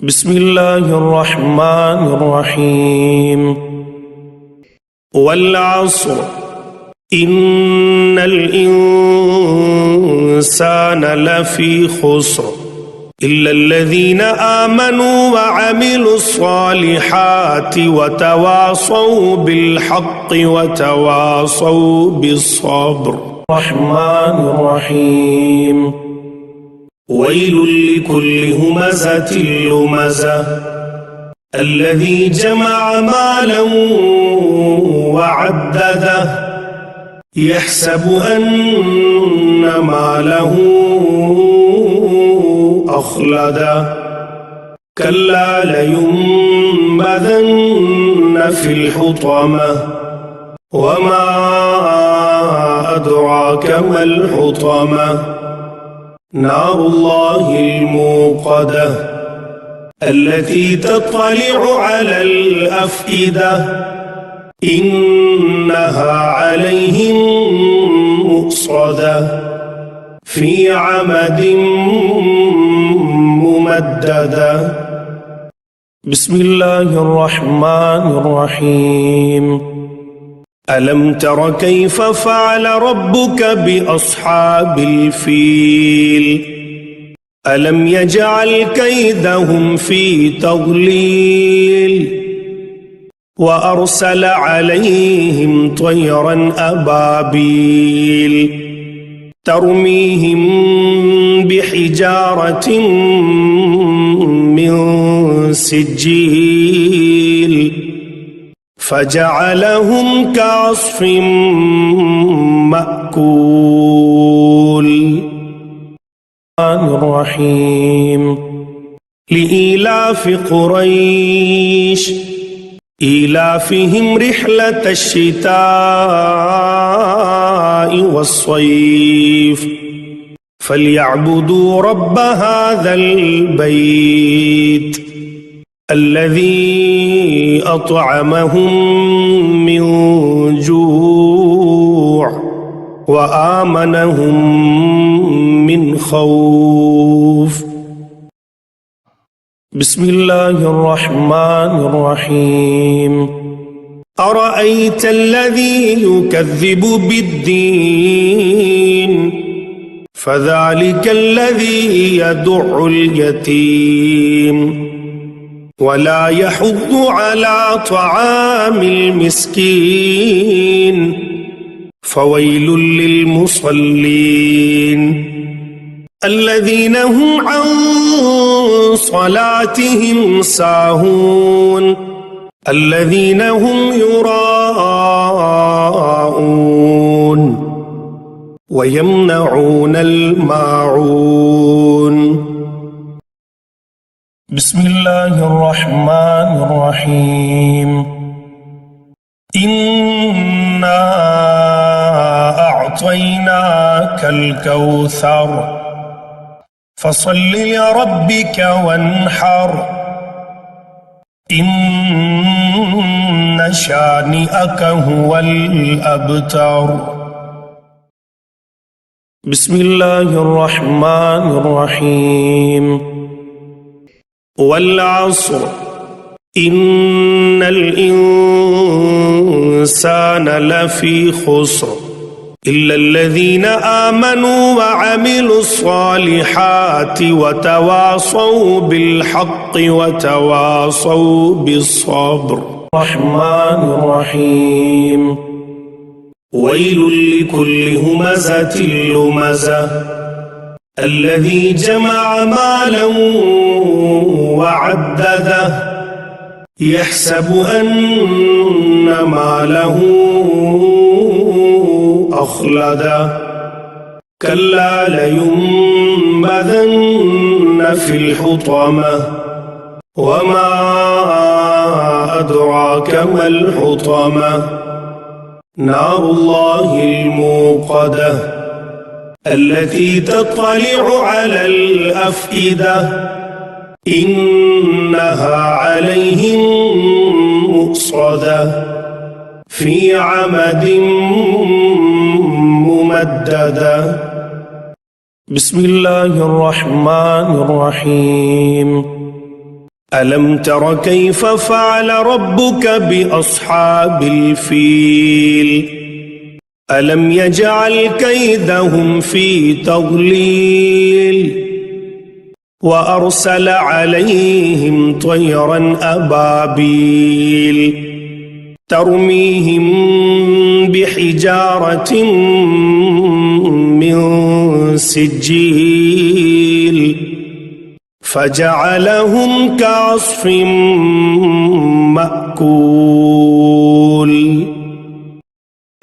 بسم الله الرحمن الرحيم والعصر إن الإنسان لفي خسر إلا الذين آمنوا وعملوا الصالحات وتواصوا بالحق وتواصوا بالصبر. الرحمن الرحيم ويل لكل همزة لمزة الذي جمع مالا وعدده يحسب أن ماله أخلده كلا لينبذن في الحطمة وما أدراك ما الحطمة نار الله الموقدة التي تطلع على الأفئدة إنها عليهم مؤصدة في عمد ممددة. بسم الله الرحمن الرحيم ألم تر كيف فعل ربك بأصحاب الفيل ألم يجعل كيدهم في تضليل وأرسل عليهم طيرا أبابيل ترميهم بحجارة من سجيل فجعلهم كعصف مأكول. الرحيم لإيلاف قريش إيلافهم رحلة الشتاء والصيف فليعبدوا رب هذا البيت الذي أطعمهم من جوع وآمنهم من خوف. بسم الله الرحمن الرحيم أرأيت الذي يكذب بالدين فذلك الذي يدع اليتيم ولا يحض على طعام المسكين فويل للمصلين الذين هم عن صلاتهم ساهون الذين هم يراءون ويمنعون الماعون. بسم الله الرحمن الرحيم إنا أعطيناك الكوثر فصل لربك وانحر إن شانئك هو الأبتر. بسم الله الرحمن الرحيم والعصر إن الإنسان لفي خسر إلا الذين آمنوا وعملوا الصالحات وتواصوا بالحق وتواصوا بالصبر. الرحمن الرحيم ويل لكل همزة لمزة الذي جمع مالا وعدده يحسب أن ماله أخلده كلا لينبذن في الحطمة وما أدراك ما الحطمة نار الله الموقدة التي تطلع على الأفئدة إنها عليهم مؤصدة في عمد ممددة. بسم الله الرحمن الرحيم ألم تر كيف فعل ربك بأصحاب الفيل ألم يجعل كيدهم في تضليل وأرسل عليهم طيرا أبابيل ترميهم بحجارة من سجيل فجعلهم كعصف مأكول.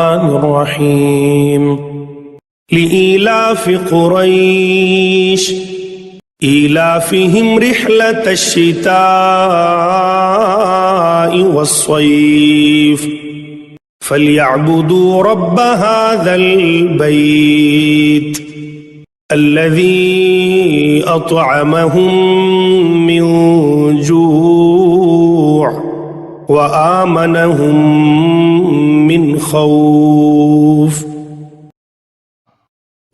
الرحيم لإيلاف قريش إيلافهم رحلة الشتاء والصيف فليعبدوا رب هذا البيت الذي أطعمهم من جوع وآمنهم من خوف.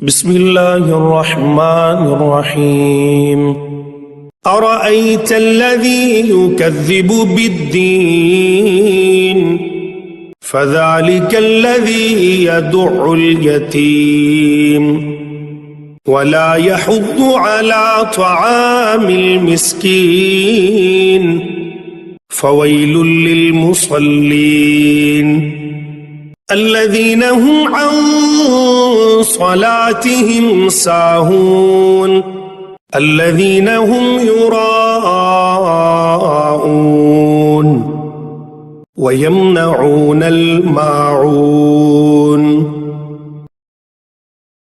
بسم الله الرحمن الرحيم أرأيت الذي يكذب بالدين فذلك الذي يدع اليتيم ولا يحض على طعام المسكين فويل للمصلين الذين هم عن صلاتهم ساهون الذين هم يراءون ويمنعون الماعون.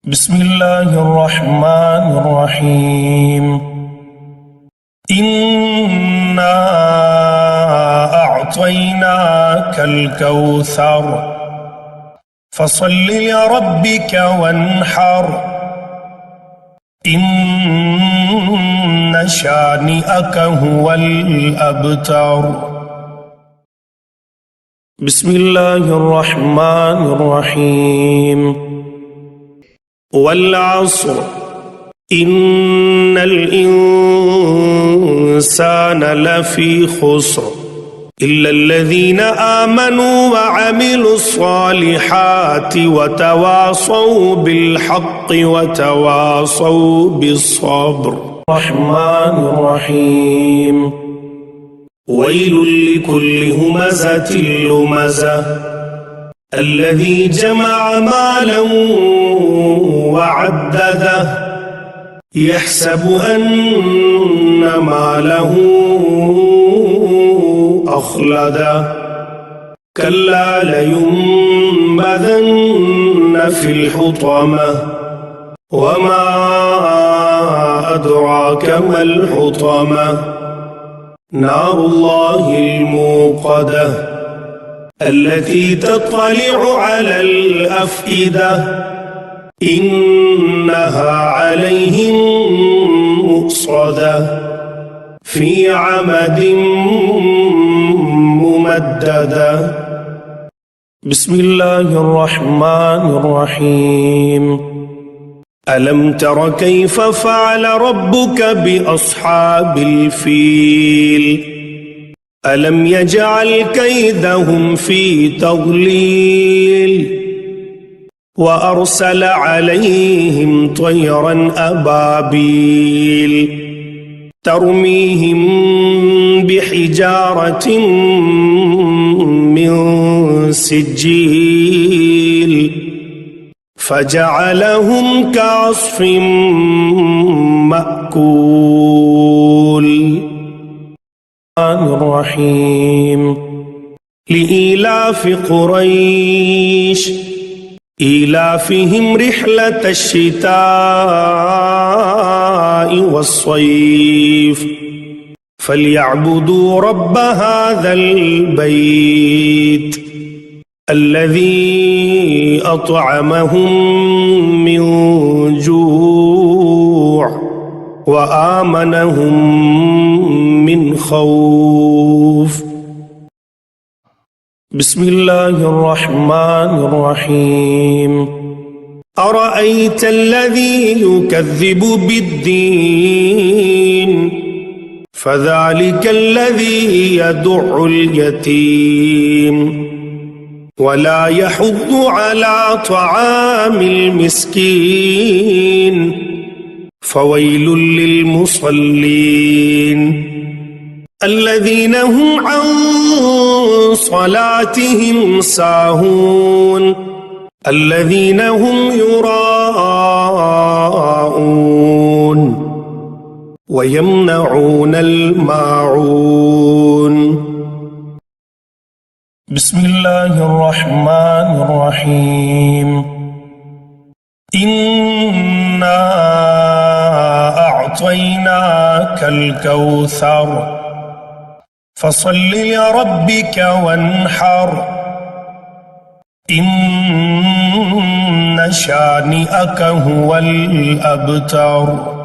بسم الله الرحمن الرحيم إنا أعطيناك الكوثر فصل لربك وانحر إن شانئك هو الأبتر. بسم الله الرحمن الرحيم والعصر إن الإنسان لفي خسر إلا الذين آمنوا وعملوا الصالحات وتواصوا بالحق وتواصوا بالصبر. الرحمن الرحيم ويل لكل همزة لمزة الذي جمع مالا وعدده يحسب أن ماله أخلده كلا لينبذن في الحطمة وما أدراك ما الحطمة نار الله الموقدة التي تطلع على الأفئدة إنها عليهم مؤصدة في عمد ممددة. بسم الله الرحمن الرحيم ألم تر كيف فعل ربك بأصحاب الفيل ألم يجعل كيدهم في تضليل وأرسل عليهم طيرا أبابيل ترميهم بحجارة من سجيل فجعلهم كعصف مأكول. الرحيم لإيلاف قريش إيلافهم رحلة الشتاء والصيف فليعبدوا رب هذا البيت الذي أطعمهم من جوع وآمنهم من خوف. بسم الله الرحمن الرحيم أرأيت الذي يكذب بالدين فذلك الذي يدع اليتيم ولا يحض على طعام المسكين فويل للمصلين الذين هم عن صلاتهم ساهون الذين هم يراءون ويمنعون الماعون بسم الله الرحمن الرحيم إنا أعطيناك الكوثر فصل لربك وانحر إن شانئك هو الأبتر